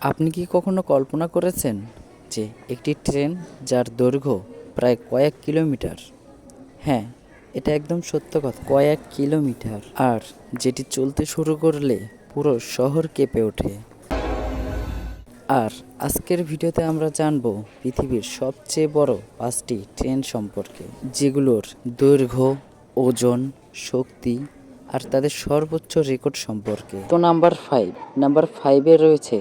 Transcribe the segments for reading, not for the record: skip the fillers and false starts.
আপনি কি কখনো কল্পনা করেছেন যে একটি ট্রেন যার দৈর্ঘ্য প্রায় কয়েক কিলোমিটার, হ্যাঁ, এটা একদম সত্য কথা, কয়েক কিলোমিটার, আর যেটি চলতে শুরু করলে পুরো শহর কেঁপে ওঠে। আর আজকের ভিডিওতে আমরা জানব পৃথিবীর সবচেয়ে বড় 5টি ট্রেন সম্পর্কে, যেগুলোর দৈর্ঘ্য, ওজন, শক্তি আর তাদের সর্বোচ্চ রেকর্ড সম্পর্কে। তো নাম্বার ফাইভে রয়েছে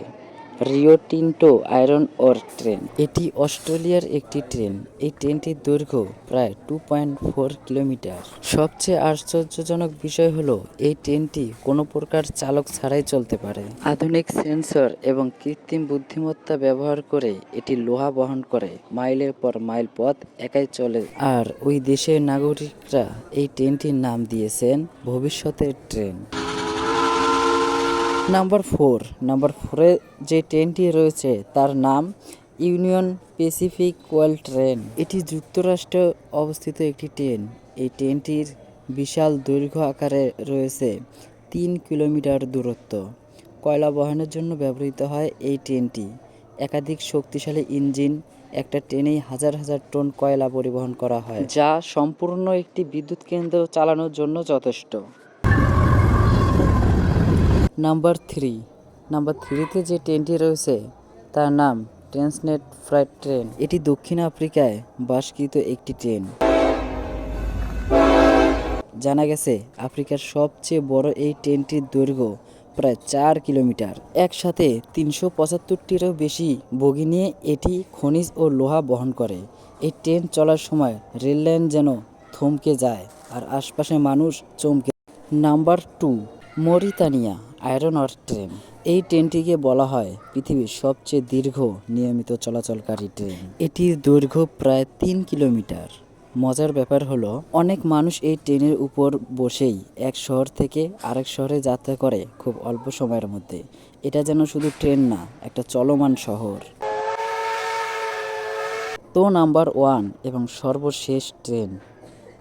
রিও টিন্টো আয়রন ওর ট্রেন। এটি অস্ট্রেলিয়ার একটি ট্রেন। এই ট্রেনটির দৈর্ঘ্য প্রায় 2.4 কিলোমিটার। সবচেয়ে আশ্চর্যজনক বিষয় হলো এই ট্রেনটি কোনো প্রকার চালক ছাড়াই চলতে পারে। আধুনিক সেন্সর এবং কৃত্রিম বুদ্ধিমত্তা ব্যবহার করে এটি লোহা বহন করে মাইলের পর মাইল পথ একাই চলে। আর ওই দেশের নাগরিকরা এই ট্রেনটির নাম দিয়েছেন ভবিষ্যতের ট্রেন। নাম্বার ফোরে যে ট্রেনটি রয়েছে তার নাম ইউনিয়ন প্যাসিফিক কোয়াল ট্রেন। এটি যুক্তরাষ্ট্রে অবস্থিত একটি ট্রেন। এই ট্রেনটির বিশাল দৈর্ঘ্য আকারে রয়েছে 3 কিলোমিটার দূরত্ব। কয়লা বহনের জন্য ব্যবহৃত হয় এই ট্রেনটি। একাধিক শক্তিশালী ইঞ্জিন, একটা ট্রেনেই হাজার হাজার টন কয়লা পরিবহন করা হয়, যা সম্পূর্ণ একটি বিদ্যুৎ কেন্দ্র চালানোর জন্য যথেষ্ট। নাম্বার থ্রিতে যে ট্রেনটি রয়েছে তার নাম ট্রান্সনেট ফ্রাইট ট্রেন। এটি দক্ষিণ আফ্রিকায় বাসকৃত একটি ট্রেন। জানা গেছে আফ্রিকার সবচেয়ে বড় এই ট্রেনটির দৈর্ঘ্য প্রায় 4 কিলোমিটার। একসাথে 375টিরও বেশি বগি নিয়ে এটি খনিজ ও লোহা বহন করে। এই ট্রেন চলার সময় রেললাইন যেন থমকে যায় আর আশপাশে মানুষ চমকে। নাম্বার 2, মরিতানিয়া আয়রন ওর ট্রেন। এই ট্রেনটিকে বলা হয় পৃথিবীর সবচেয়ে দীর্ঘ নিয়মিত চলাচলকারী ট্রেন। এটির দৈর্ঘ্য প্রায় 3 কিলোমিটার। মজার ব্যাপার হলো অনেক মানুষ এই ট্রেনের উপর বসেই এক শহর থেকে আরেক শহরে যাত্রা করে খুব অল্প সময়ের মধ্যে। এটা যেন শুধু ট্রেন না, একটা চলমান শহর। তো নাম্বার 1 এবং সর্বশেষ ট্রেন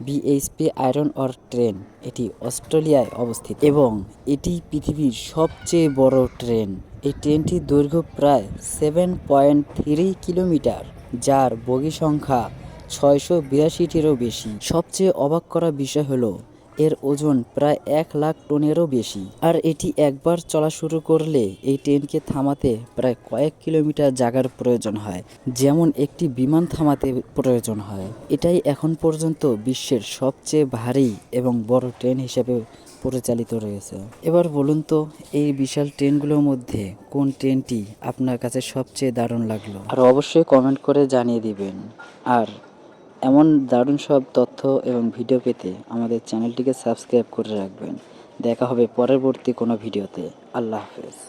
বিএইচপি আয়রন ওর ট্রেন। এটি অস্ট্রেলিয়ায় অবস্থিত এবং এটি পৃথিবীর সবচেয়ে বড় ট্রেন। এই ট্রেনটির দৈর্ঘ্য প্রায় 7.3 কিলোমিটার, যার বগি সংখ্যা 682টিরও বেশি। সবচেয়ে অবাক করা বিষয় হলো এর ওজন প্রায় 1 লাখ টনেরও বেশি। আর এটি একবার চলা শুরু করলে এই ট্রেনকে থামাতে প্রায় কয়েক কিলোমিটার জায়গার প্রয়োজন হয়, যেমন একটি বিমান থামাতে প্রয়োজন হয়। এটাই এখন পর্যন্ত বিশ্বের সবচেয়ে ভারী এবং বড় ট্রেন হিসেবে পরিচালিত রয়েছে। এবার বলুন তো এই বিশাল ট্রেনগুলোর মধ্যে কোন ট্রেনটি আপনার কাছে সবচেয়ে দারুণ লাগলো? আর অবশ্যই কমেন্ট করে জানিয়ে দিবেন। আর এমন দারুণ সব তথ্য এবং ভিডিও পেতে আমাদের চ্যানেলটিকে সাবস্ক্রাইব করে রাখবেন। দেখা হবে পরবর্তী কোনো ভিডিওতে। আল্লাহ হাফেজ।